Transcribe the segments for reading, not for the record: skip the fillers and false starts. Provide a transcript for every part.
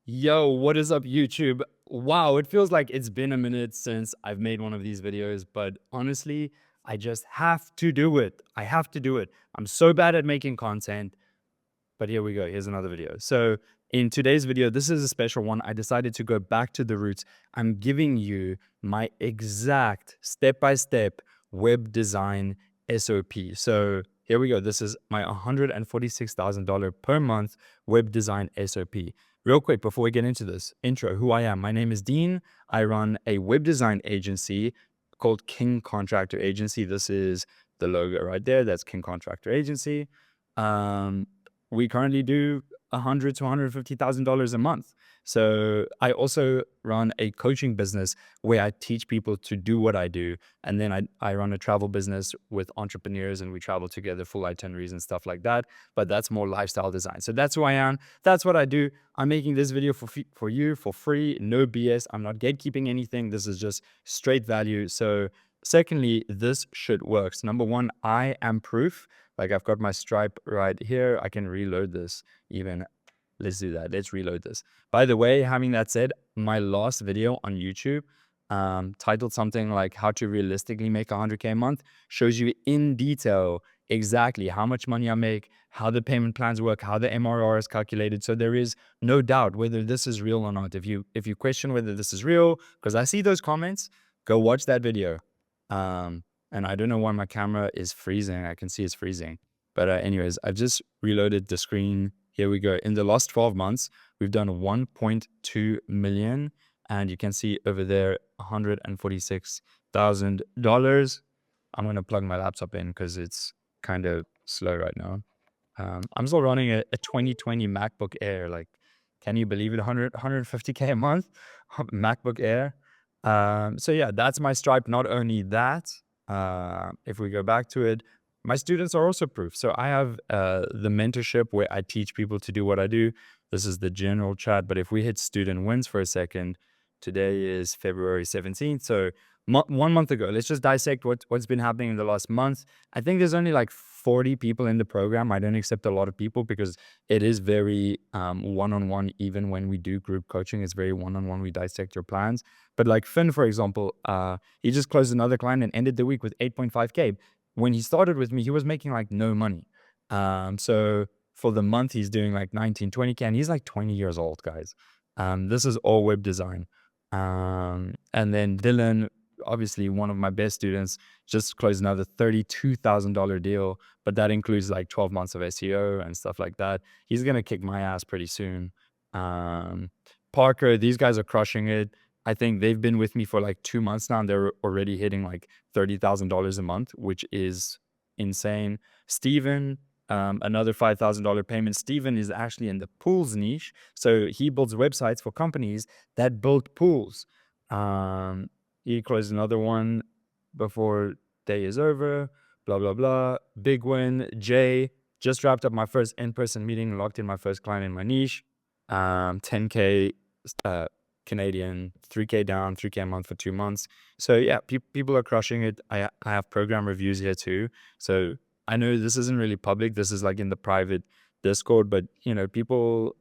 Yo, what is up, YouTube? Wow, it feels like it's been a minute since I've made one of these videos, but honestly, I just have to do it. I have to do it. I'm so bad at making content, but here we go. Here's another video. So in today's video, this is a special one. I decided to go back to the roots. I'm giving you my exact step-by-step web design SOP. So here we go. This is my $146,000 per month web design SOP. Real quick, before we get into this, intro, who I am. My name is Dean. I run a web design agency called King Contractor Agency. This is the logo right there. That's King Contractor Agency. We currently do $100,000 to $150,000 a month. So I also run a coaching business where I teach people to do what I do. And then I run a travel business with entrepreneurs, and we travel together, full itineraries and stuff like that. But that's more lifestyle design. So that's who I am. That's what I do. I'm making this video for you for free, no BS. I'm not gatekeeping anything. This is just straight value. So secondly, this should work. So number one, I am proof. Like I've got my Stripe right here. I can reload this even. Let's do that. Let's reload this. By the way, having that said, my last video on YouTube, titled something like how to realistically make 100K a month, shows you in detail exactly how much money I make, how the payment plans work, how the MRR is calculated. So there is no doubt whether this is real or not. If you question whether this is real, because I see those comments, go watch that video. And I don't know why my camera is freezing. I can see it's freezing. But anyways, I've just reloaded the screen. Here we go. In the last 12 months, we've done 1.2 million. And you can see over there, $146,000. I'm going to plug my laptop in because it's kind of slow right now. I'm still running a 2020 MacBook Air. Like, can you believe it? 150K a month MacBook Air. So yeah, that's my Stripe. Not only that, if we go back to it, my students are also proof. So I have the mentorship where I teach people to do what I do. This is the general chat. But if we hit student wins for a second, today is February 17th. So 1 month ago, let's just dissect what's been happening in the last month. I think there's only like 40 people in the program. I don't accept a lot of people because it is very one-on-one. Even when we do group coaching, it's very one-on-one. We dissect your plans. But like Finn, for example, he just closed another client and ended the week with 8.5K. When he started with me, he was making like no money. So for the month, he's doing like 19, 20K, and he's like 20 years old, guys. This is all web design. And then Dylan, obviously one of my best students, just closed another $32,000 deal, but that includes like 12 months of SEO and stuff like that. He's going to kick my ass pretty soon. Parker, these guys are crushing it. I think they've been with me for like 2 months now, and they're already hitting like $30,000 a month, which is insane. Steven, another $5,000 payment. Steven is actually in the pools niche. So he builds websites for companies that build pools. He closed another one before day is over, blah, blah, blah. Big win. Jay, just wrapped up my first in-person meeting, locked in my first client in my niche. 10K Canadian, 3K down, 3K a month for 2 months. So yeah, people are crushing it. I have program reviews here too. So I know this isn't really public. This is like in the private Discord, but you know, people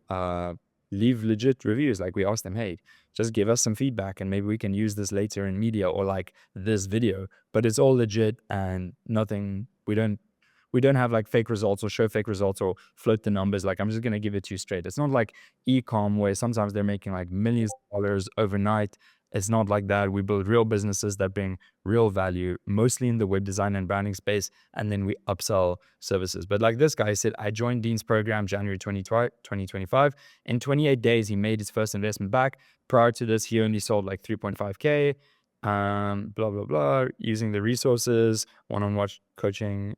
leave legit reviews. Like we ask them, hey, just give us some feedback and maybe we can use this later in media or like this video. But it's all legit and nothing, we don't have like fake results or show fake results or float the numbers. Like I'm just going to give it to you straight. It's not like e-com where sometimes they're making like millions of dollars overnight. It's not like that. We build real businesses that bring real value, mostly in the web design and branding space. And then we upsell services. But like this guy said, I joined Dean's program January 2025. In 28 days, he made his first investment back. Prior to this, he only sold like 3.5K. Blah, blah, blah. Using the resources, one-on-one coaching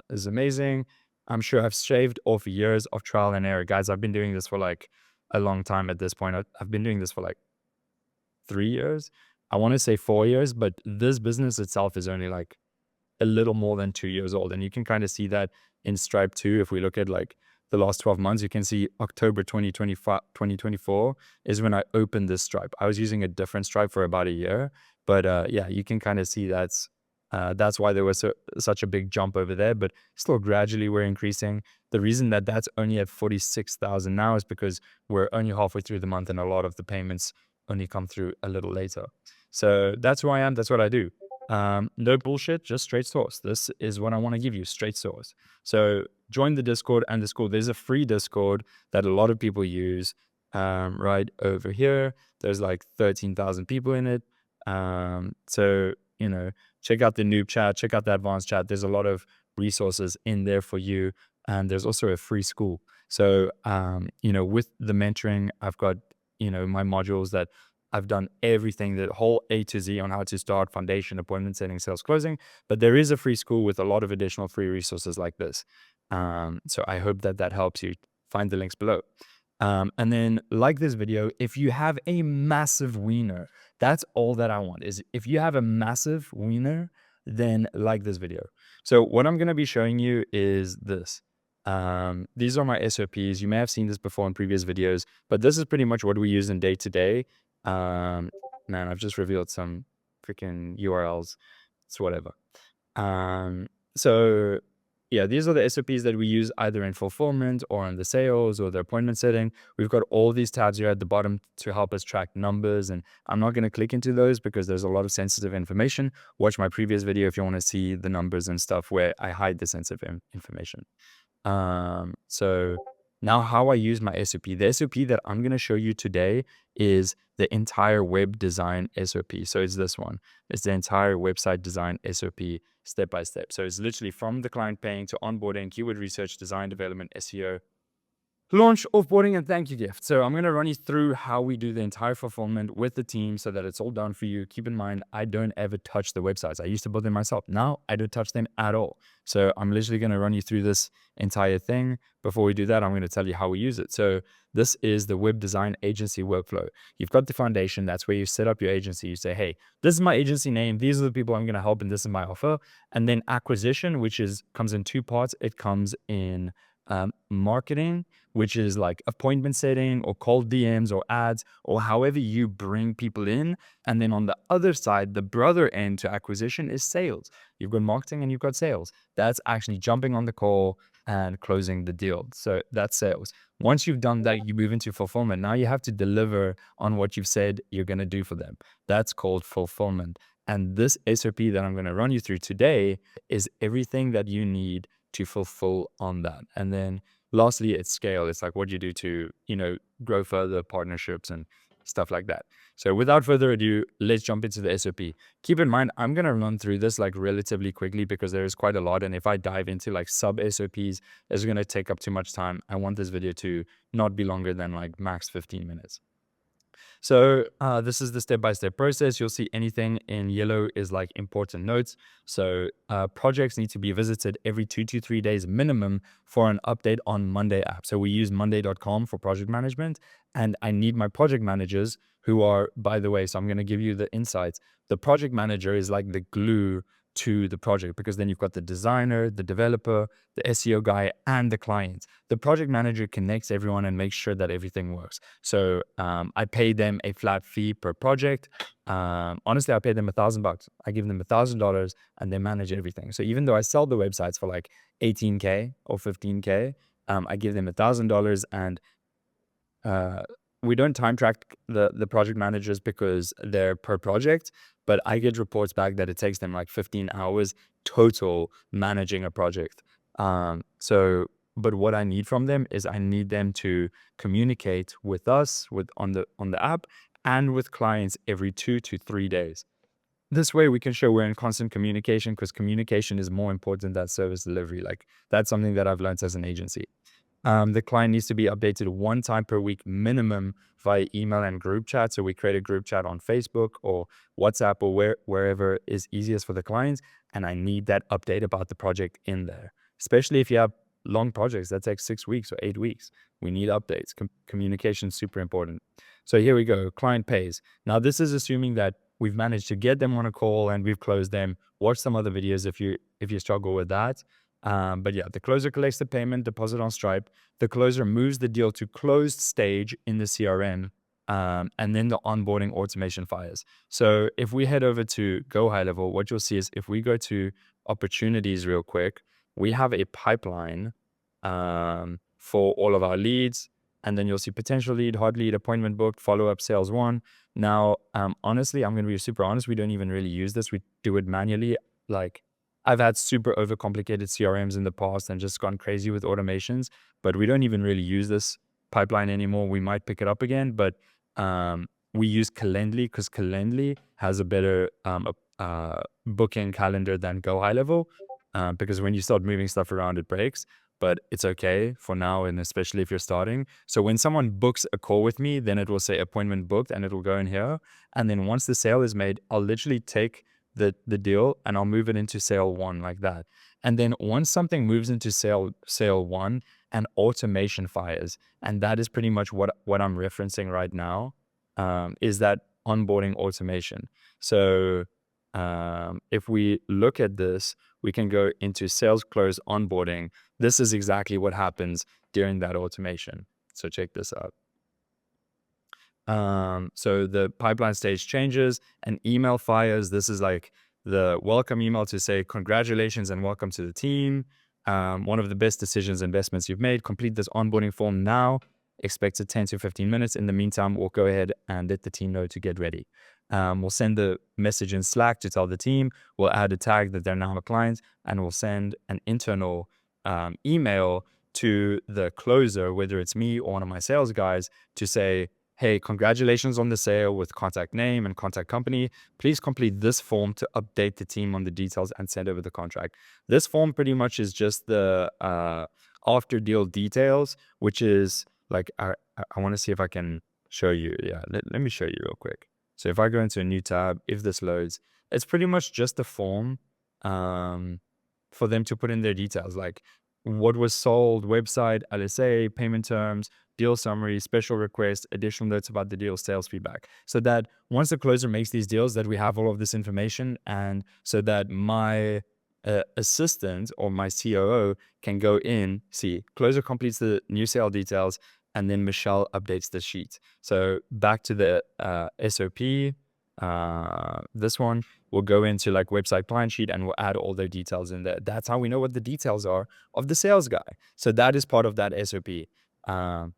is amazing. I'm sure I've shaved off years of trial and error. Guys, I've been doing this for like a long time at this point. I've been doing this for like 3 years. I want to say 4 years, but this business itself is only like a little more than 2 years old. And you can kind of see that in Stripe too. If we look at like the last 12 months, you can see October 2024 is when I opened this Stripe. I was using a different Stripe for about a year, but yeah, you can kind of see that's That's why there was such a big jump over there, but still gradually we're increasing. The reason that that's only at 46,000 now is because we're only halfway through the month and a lot of the payments only come through a little later. So that's who I am. That's what I do. No bullshit, just straight source. This is what I want to give you, straight source. So join the Discord and Discord. There's a free Discord that a lot of people use. Right over here, there's like 13,000 people in it. So, check out the noob chat, check out the advanced chat. There's a lot of resources in there for you. And there's also a free school. So, with the mentoring, I've got, my modules that I've done everything, the whole A to Z on how to start, foundation, appointment setting, sales closing. But there is a free school with a lot of additional free resources like this. So I hope that helps you. Find the links below. And then like this video, if you have a massive wiener, that's all that I want is if you have a massive wiener, then like this video. So what I'm going to be showing you is this. These are my SOPs. You may have seen this before in previous videos, but this is pretty much what we use in day to day. Man, I've just revealed some freaking URLs. It's whatever. So yeah, these are the SOPs that we use either in fulfillment or in the sales or the appointment setting. We've got all these tabs here at the bottom to help us track numbers. And I'm not going to click into those because there's a lot of sensitive information. Watch my previous video if you want to see the numbers and stuff where I hide the sensitive information. So now how I use my SOP. The SOP that I'm going to show you today is the entire web design SOP. So it's this one. It's the entire website design SOP step by step. So it's literally from the client paying to onboarding, keyword research, design development, SEO, launch, offboarding, and thank you gift. So I'm going to run you through how we do the entire fulfillment with the team so that it's all done for you. Keep in mind, I don't ever touch the websites. I used to build them myself. Now I don't touch them at all. So I'm literally going to run you through this entire thing. Before we do that, I'm going to tell you how we use it. So this is the web design agency workflow. You've got the foundation. That's where you set up your agency. You say, hey, this is my agency name. These are the people I'm going to help, and this is my offer. And then acquisition, which comes in two parts. It comes in marketing, which is like appointment setting or cold DMs or ads or however you bring people in. And then on the other side, the brother end to acquisition is sales. You've got marketing and you've got sales. That's actually jumping on the call and closing the deal. So that's sales. Once you've done that, you move into fulfillment. Now you have to deliver on what you've said you're going to do for them. That's called fulfillment. And this SOP that I'm going to run you through today is everything that you need to fulfill on that. And then lastly, it's scale. It's like what you do to, grow further partnerships and stuff like that. So without further ado, let's jump into the SOP. Keep in mind, I'm going to run through this like relatively quickly because there is quite a lot. And if I dive into like sub SOPs, it's going to take up too much time. I want this video to not be longer than like max 15 minutes. So this is the step-by-step process. You'll see anything in yellow is like important notes. So projects need to be visited every 2 to 3 days minimum for an update on Monday app. So we use monday.com for project management. And I need my project managers who are, by the way, so I'm going to give you the insights. The project manager is like the glue to the project because then you've got the designer, the developer, the SEO guy, and the client. The project manager connects everyone and makes sure that everything works. So I pay them a flat fee per project. Honestly, I pay them $1,000. I give them $1,000 and they manage everything. So even though I sell the websites for like 18K or 15K, I give them $1,000 and we don't time track the project managers because they're per project, but I get reports back that it takes them like 15 hours total managing a project. But what I need from them is I need them to communicate with us on the app and with clients every 2 to 3 days. This way we can show we're in constant communication because communication is more important than service delivery. Like that's something that I've learned as an agency. The client needs to be updated 1 time per week minimum via email and group chat. So we create a group chat on Facebook or WhatsApp or wherever is easiest for the clients. And I need that update about the project in there, especially if you have long projects that take 6 weeks or 8 weeks. We need updates. Communication is super important. So here we go. Client pays. Now this is assuming that we've managed to get them on a call and we've closed them. Watch some other videos if you struggle with that. But yeah, the closer collects the payment deposit on Stripe. The closer moves the deal to closed stage in the CRM. and then the onboarding automation fires. So if we head over to Go High Level, what you'll see is if we go to opportunities real quick, we have a pipeline for all of our leads. And then you'll see potential lead, hot lead, appointment booked, follow-up, sales one. Now, honestly, I'm going to be super honest. We don't even really use this. We do it manually. Like, I've had super overcomplicated CRMs in the past and just gone crazy with automations, but we don't even really use this pipeline anymore. We might pick it up again, but we use Calendly because Calendly has a better booking calendar than Go High Level, because when you start moving stuff around, it breaks. But it's okay for now, and especially if you're starting. So when someone books a call with me, then it will say appointment booked, and it will go in here. And then once the sale is made, I'll literally take the deal and I'll move it into sale one like that. And then once something moves into sale one, an automation fires, and that is pretty much what I'm referencing right now, is that onboarding automation. So if we look at this, we can go into sales close onboarding. This is exactly what happens during that automation. So check this out. So the pipeline stage changes, an email fires. This is like the welcome email to say, congratulations and welcome to the team. One of the best decisions, investments you've made. Complete this onboarding form now. Expected 10 to 15 minutes. In the meantime, we'll go ahead and let the team know to get ready. We'll send the message in Slack to tell the team. We'll add a tag that they're now a client, and we'll send an internal email to the closer, whether it's me or one of my sales guys, to say, hey, congratulations on the sale with contact name and contact company. Please complete this form to update the team on the details and send over the contract. This form pretty much is just the after deal details, which is like, I want to see if I can show you. Yeah, let me show you real quick. So if I go into a new tab, if this loads, it's pretty much just a form for them to put in their details, like what was sold, website, LSA, payment terms, deal summary, special request, additional notes about the deal, sales feedback. So that once the closer makes these deals, that we have all of this information, and so that my assistant or my COO can go in, see, closer completes the new sale details, and then Michelle updates the sheet. So back to the SOP, this one, we'll go into like website client sheet and we'll add all their details in there. That's how we know what the details are of the sales guy. So that is part of that SOP.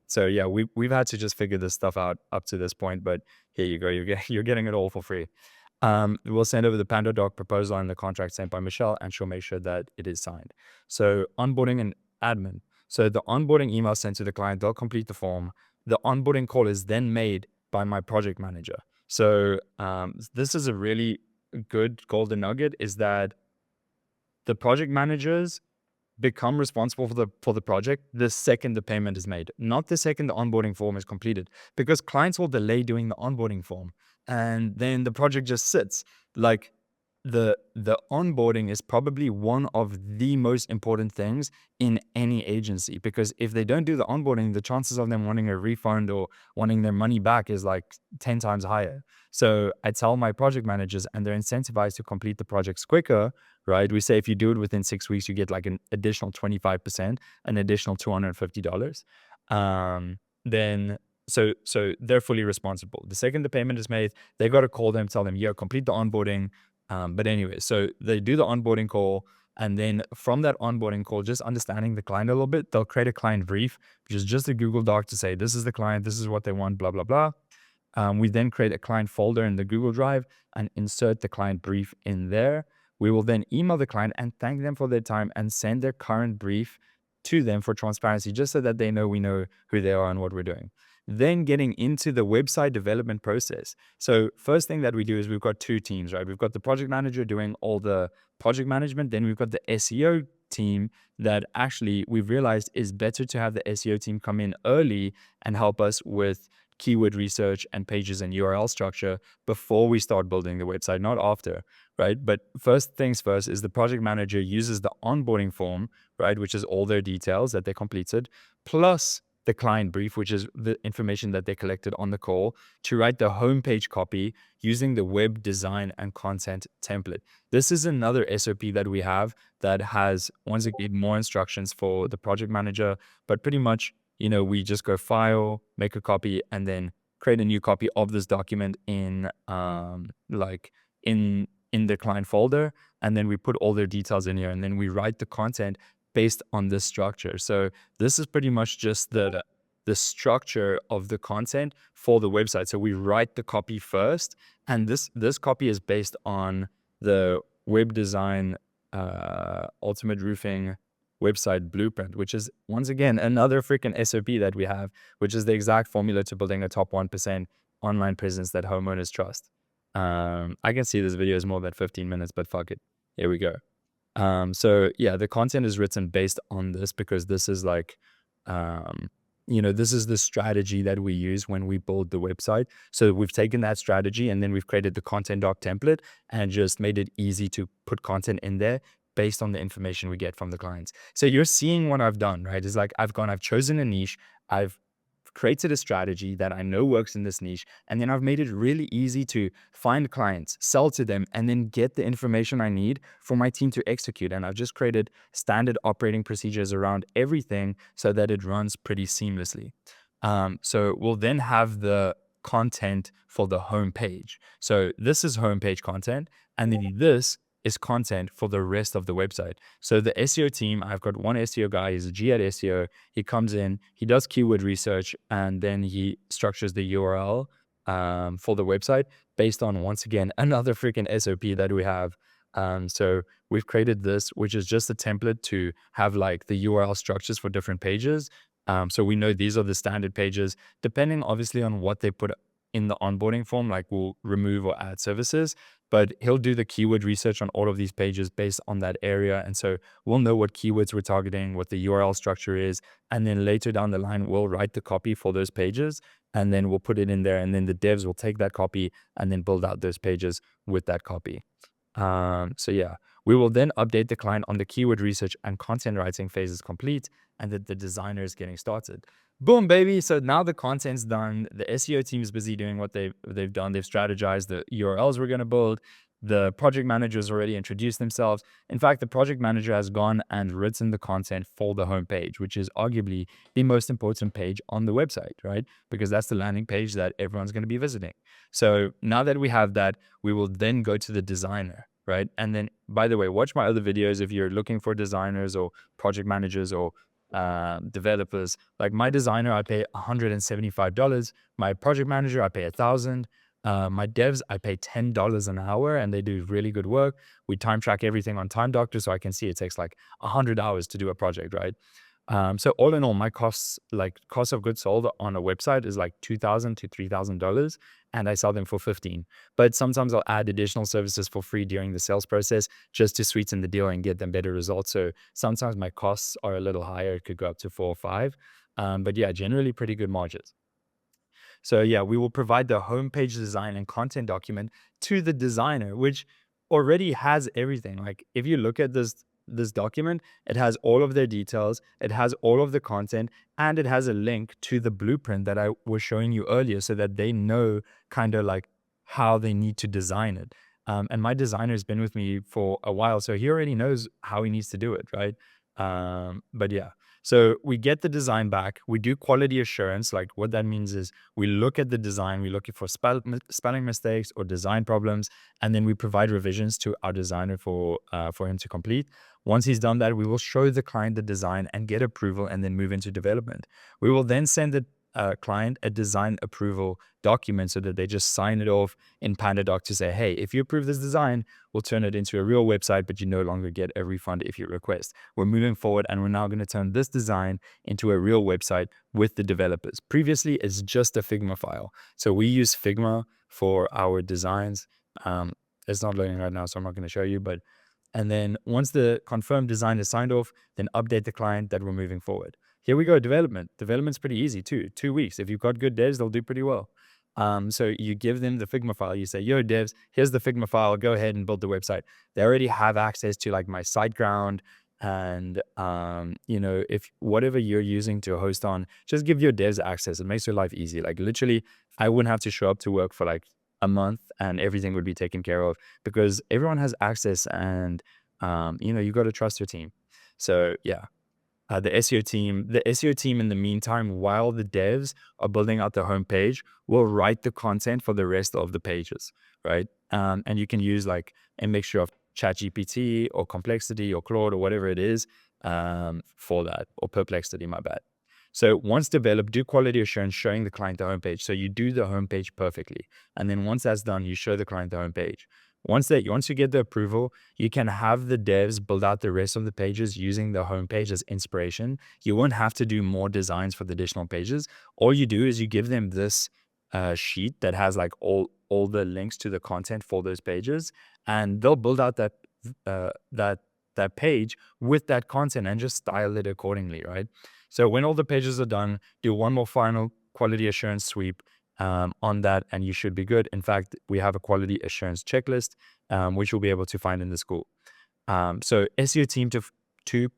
So yeah, we've had to just figure this stuff out up to this point, but here you go. You're getting it all for free. We'll send over the Panda Doc proposal and the contract sent by Michelle, and she'll make sure that it is signed. So onboarding and admin. So the onboarding email sent to the client, they'll complete the form. The onboarding call is then made by my project manager. So this is a really good golden nugget, is that the project managers become responsible for the project the second the payment is made, not the second the onboarding form is completed, because clients will delay doing the onboarding form and then the project just sits. Like the onboarding is probably one of the most important things in any agency, because if they don't do the onboarding, the chances of them wanting a refund or wanting their money back is like 10 times higher. So I tell my project managers, and they're incentivized to complete the projects quicker, right? We say if you do it within 6 weeks, you get like an additional 25%, an additional $250. Then so they're fully responsible. The second the payment is made, they got to call them, tell them, yeah, complete the onboarding. But anyway, so they do the onboarding call, and then from that onboarding call, just understanding the client a little bit, they'll create a client brief, which is just a Google Doc to say, this is the client, this is what they want, blah, blah, blah. We then create a client folder in the Google Drive and insert the client brief in there. We will then email the client and thank them for their time and send their current brief to them for transparency, just so that they know we know who they are and what we're doing. Then getting into the website development process. So first thing that we do is we've got two teams, right? We've got the project manager doing all the project management. Then we've got the SEO team that actually we've realized is better to have the SEO team come in early and help us with keyword research and pages and URL structure before we start building the website, not after, right? But first things first is the project manager uses the onboarding form, right, which is all their details that they completed, plus the client brief, which is the information that they collected on the call, to write the homepage copy using the web design and content template. This is another SOP that we have that has, once again, more instructions for the project manager, but pretty much, you know, we just go file, make a copy, and then create a new copy of this document in like in the client folder, and then we put all their details in here, and then we write the content based on this structure. So this is pretty much just the structure of the content for the website. So we write the copy first, and this copy is based on the Web Design Ultimate Roofing website blueprint, which is once again another freaking SOP that we have, which is the exact formula to building a top 1% online presence that homeowners trust. I can see this video is more than 15 minutes, but fuck it. Here we go. So yeah, the content is written based on this because this is like, this is the strategy that we use when we build the website. So we've taken that strategy and then we've created the content doc template and just made it easy to put content in there based on the information we get from the clients. So you're seeing what I've done, right? It's like I've chosen a niche, I've created a strategy that I know works in this niche, and then I've made it really easy to find clients, sell to them, and then get the information I need for my team to execute. And I've just created standard operating procedures around everything so that it runs pretty seamlessly. So we'll then have the content for the homepage. So this is homepage content, and then this is content for the rest of the website. So the SEO team, I've got one SEO guy, he's a G at SEO. He comes in, he does keyword research, and then he structures the URL for the website based on, once again, another freaking SOP that we have. So we've created this, which is just a template to have like the URL structures for different pages. So we know these are the standard pages, depending obviously on what they put in the onboarding form, like we'll remove or add services, but he'll do the keyword research on all of these pages based on that area. And so we'll know what keywords we're targeting, what the URL structure is, and then later down the line, we'll write the copy for those pages, and then we'll put it in there, and then the devs will take that copy and then build out those pages with that copy. So yeah, we will then update the client on the keyword research and content writing phase is complete, and that the designer is getting started. Boom, baby. So now the content's done. The SEO team is busy doing what they've done. They've strategized the URLs we're going to build. The project manager has already introduced themselves. In fact, the project manager has gone and written the content for the homepage, which is arguably the most important page on the website, right? Because that's the landing page that everyone's going to be visiting. So now that we have that, we will then go to the designer, right? And then, by the way, watch my other videos if you're looking for designers or project managers or developers. Like my designer, I pay $175. My project manager, I pay $1,000. My devs, I pay $10 an hour, and they do really good work. We time track everything on Time Doctor, so I can see it takes like 100 hours to do a project, right? So all in all, my cost of goods sold on a website is like $2,000 to $3,000, and I sell them for $15. But sometimes I'll add additional services for free during the sales process just to sweeten the deal and get them better results. So sometimes my costs are a little higher. It could go up to 4 or 5. But yeah, generally pretty good margins. So yeah, we will provide the homepage design and content document to the designer, which already has everything. Like if you look at this document, it has all of their details, it has all of the content, and it has a link to the blueprint that I was showing you earlier so that they know kind of like how they need to design it. And my designer has been with me for a while, so he already knows how he needs to do it, right? But yeah. So we get the design back, we do quality assurance. Like what that means is we look at the design, we look for spelling mistakes or design problems, and then we provide revisions to our designer for him to complete. Once he's done that, we will show the client the design and get approval and then move into development. We will then send the client a design approval document so that they just sign it off in PandaDoc to say, hey, if you approve this design, we'll turn it into a real website, but you no longer get a refund if you request. We're moving forward, and we're now going to turn this design into a real website with the developers. Previously, it's just a Figma file. So we use Figma for our designs. It's not loading right now, so I'm not going to show you, but and then once the confirmed design is signed off, then update the client that we're moving forward. Here we go, development. Development's pretty easy too, 2 weeks. If you've got good devs, they'll do pretty well. So you give them the Figma file. You say, yo, devs, here's the Figma file. Go ahead and build the website. They already have access to like my SiteGround and, if whatever you're using to host on, just give your devs access. It makes your life easy. Like literally, I wouldn't have to show up to work for like a month and everything would be taken care of because everyone has access and, you got to trust your team. So yeah. the SEO team in the meantime, while the devs are building out the homepage, will write the content for the rest of the pages, right? And you can use like a mixture of ChatGPT or Complexity or Claude or whatever it is for that, or Perplexity, my bad. So once developed, do quality assurance showing the client the homepage. So you do the homepage perfectly. And then once that's done, you show the client the homepage. Once you get the approval, you can have the devs build out the rest of the pages using the homepage as inspiration. You won't have to do more designs for the additional pages. All you do is you give them this sheet that has like all the links to the content for those pages, and they'll build out that page with that content and just style it accordingly, right? So when all the pages are done, do one more final quality assurance sweep on that, and you should be good. In fact, we have a quality assurance checklist, which you'll be able to find in the school. So SEO team to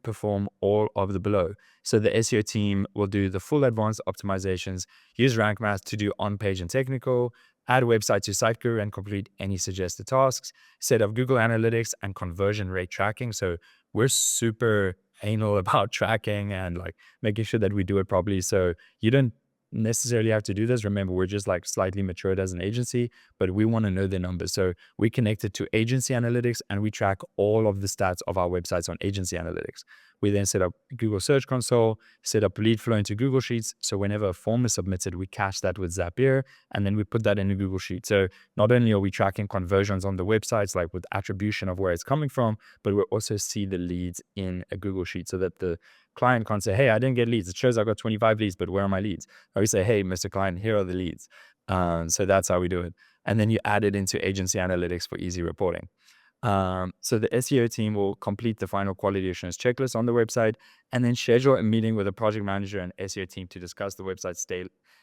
perform all of the below. So the SEO team will do the full advanced optimizations, use rank math to do on-page and technical, add website to site guru and complete any suggested tasks, set up Google Analytics and conversion rate tracking. So we're super anal about tracking and like making sure that we do it properly. So you don't necessarily have to do this. Remember, we're just like slightly matured as an agency, but we want to know the numbers. So we connect it to agency analytics and we track all of the stats of our websites on agency analytics. We then set up Google Search Console, set up lead flow into Google Sheets. So whenever a form is submitted, we cache that with Zapier, and then we put that in a Google Sheet. So not only are we tracking conversions on the websites, like with attribution of where it's coming from, but we also see the leads in a Google Sheet so that the client can't say, hey, I didn't get leads. It shows I got 25 leads, but where are my leads? Or we say, hey, Mr. Client, here are the leads. So that's how we do it. And then you add it into agency analytics for easy reporting. So the SEO team will complete the final quality assurance checklist on the website and then schedule a meeting with a project manager and SEO team to discuss the website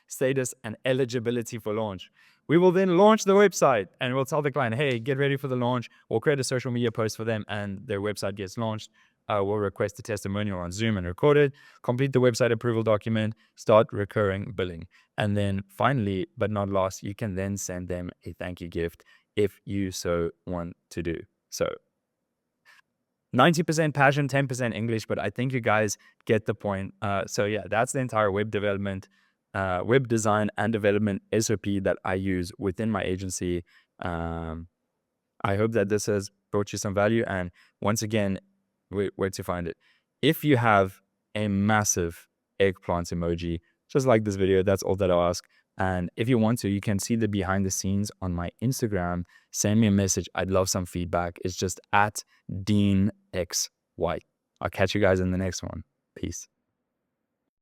status and eligibility for launch. We will then launch the website and we'll tell the client, hey, get ready for the launch. We'll create a social media post for them and their website gets launched. We'll request a testimonial on Zoom and record it, complete the website approval document, start recurring billing. And then finally, but not last, you can then send them a thank you gift if you so want to do. So 90% passion, 10% English, but I think you guys get the point. So yeah, that's the entire web development, web design and development SOP that I use within my agency. I hope that this has brought you some value. And once again, where to find it. If you have a massive eggplant emoji, just like this video, that's all that I'll ask. And if you want to, you can see the behind the scenes on my Instagram. Send me a message. I'd love some feedback. It's just @DeanXWhite. I'll catch you guys in the next one. Peace.